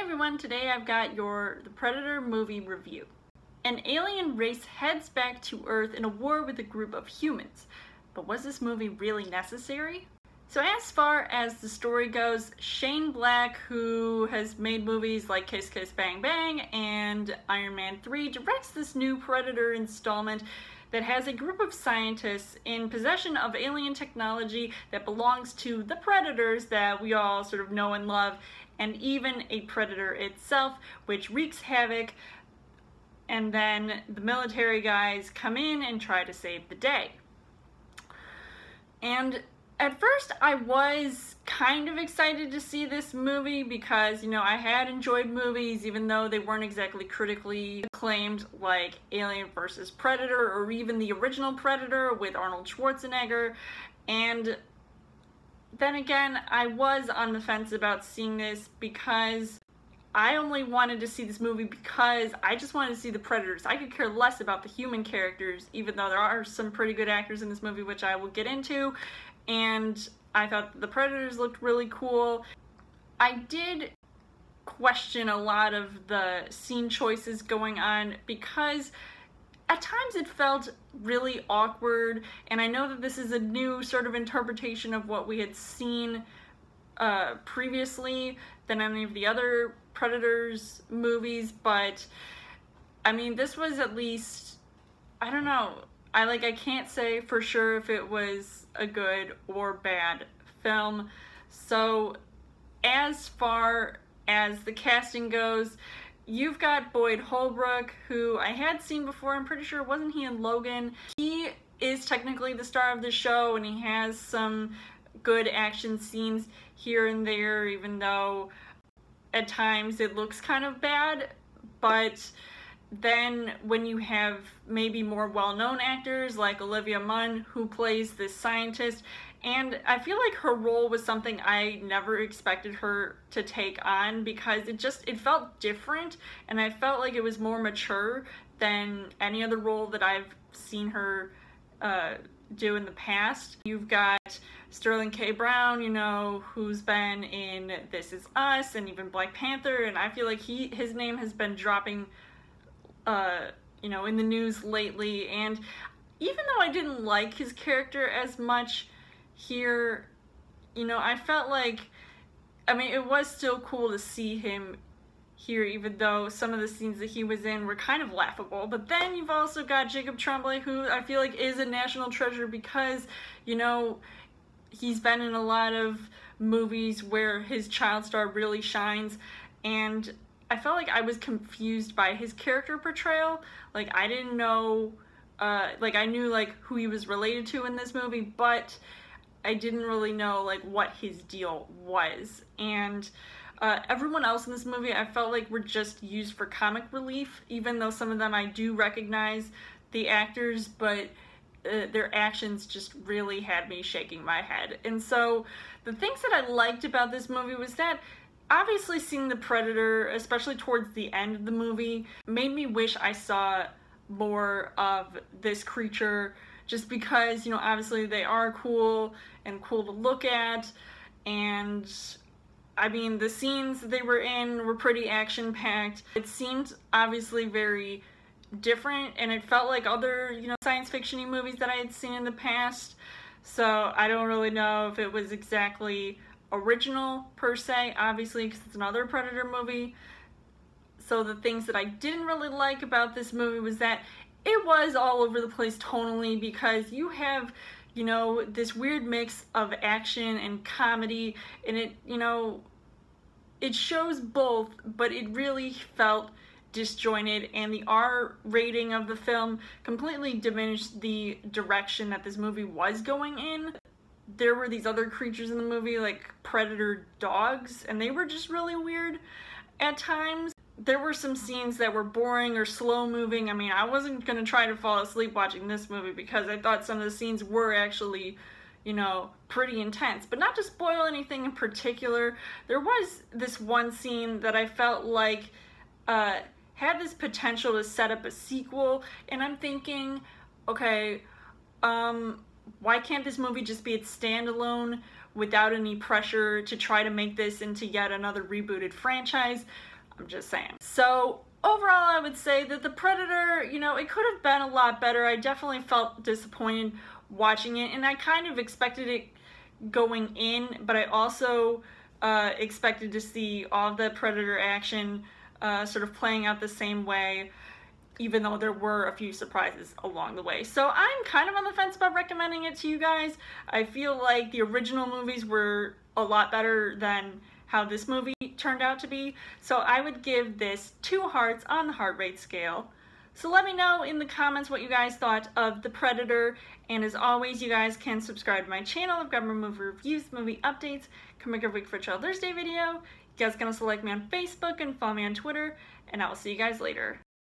everyone, today I've got The Predator movie review. An alien race heads back to Earth in a war with a group of humans. But was this movie really necessary? So as far as the story goes, Shane Black, who has made movies like Kiss Kiss Bang Bang and Iron Man 3, directs this new Predator installment that has a group of scientists in possession of alien technology that belongs to the Predators that we all sort of know and love, and even a Predator itself, which wreaks havoc, and then the military guys come in and try to save the day. And at first I was kind of excited to see this movie because, I had enjoyed movies even though they weren't exactly critically acclaimed, like Alien vs. Predator or even the original Predator with Arnold Schwarzenegger. And then again, I was on the fence about seeing this because I only wanted to see this movie because I just wanted to see the Predators. I could care less about the human characters, even though there are some pretty good actors in this movie, which I will get into. And I thought the Predators looked really cool. I did question a lot of the scene choices going on because at times it felt really awkward, and I know that this is a new sort of interpretation of what we had seen previously than any of the other Predators movies, but I mean, this was at least, I don't know, I can't say for sure if it was a good or bad film. So as far as the casting goes, you've got Boyd Holbrook, who I had seen before. I'm pretty sure, wasn't he in Logan? He is technically the star of the show, and he has some good action scenes here and there, even though at times it looks kind of bad. But then when you have maybe more well-known actors like Olivia Munn, who plays this scientist, and I feel like her role was something I never expected her to take on because it felt different, and I felt like it was more mature than any other role that I've seen her do in the past. You've got Sterling K. Brown, who's been in This Is Us and even Black Panther, and I feel like his name has been dropping in the news lately. And even though I didn't like his character as much here, I felt like, it was still cool to see him here, even though some of the scenes that he was in were kind of laughable. But then you've also got Jacob Tremblay, who I feel like is a national treasure because, he's been in a lot of movies where his child star really shines, and I felt like I was confused by his character portrayal. I didn't know, I knew, who he was related to in this movie, but I didn't really know, what his deal was. And everyone else in this movie, I felt like were just used for comic relief, even though some of them I do recognize the actors, but their actions just really had me shaking my head. And so the things that I liked about this movie was that obviously seeing the Predator, especially towards the end of the movie, made me wish I saw more of this creature, just because, obviously they are cool and cool to look at, and the scenes that they were in were pretty action-packed. It seemed obviously very different, and it felt like other, science fiction-y movies that I had seen in the past, so I don't really know if it was exactly original per se, obviously, because it's another Predator movie. So the things that I didn't really like about this movie was that it was all over the place tonally, because you have, this weird mix of action and comedy, and it shows both, but it really felt disjointed, and the R rating of the film completely diminished the direction that this movie was going in. There were these other creatures in the movie, like predator dogs, and they were just really weird at times. There were some scenes that were boring or slow moving. I wasn't going to try to fall asleep watching this movie because I thought some of the scenes were actually, pretty intense. But not to spoil anything in particular, there was this one scene that I felt like had this potential to set up a sequel, and I'm thinking, okay, why can't this movie just be its standalone without any pressure to try to make this into yet another rebooted franchise? I'm just saying. So overall, I would say that The Predator, you know, it could have been a lot better. I definitely felt disappointed watching it, and I kind of expected it going in, but I also expected to see all the Predator action sort of playing out the same way, even though there were a few surprises along the way. So I'm kind of on the fence about recommending it to you guys. I feel like the original movies were a lot better than how this movie turned out to be. So I would give this 2 hearts on the heart rate scale. So let me know in the comments what you guys thought of The Predator, and as always, you guys can subscribe to my channel. I've got more movie reviews, movie updates, come back every week for a Child Thursday video. You guys can also like me on Facebook and follow me on Twitter, and I will see you guys later.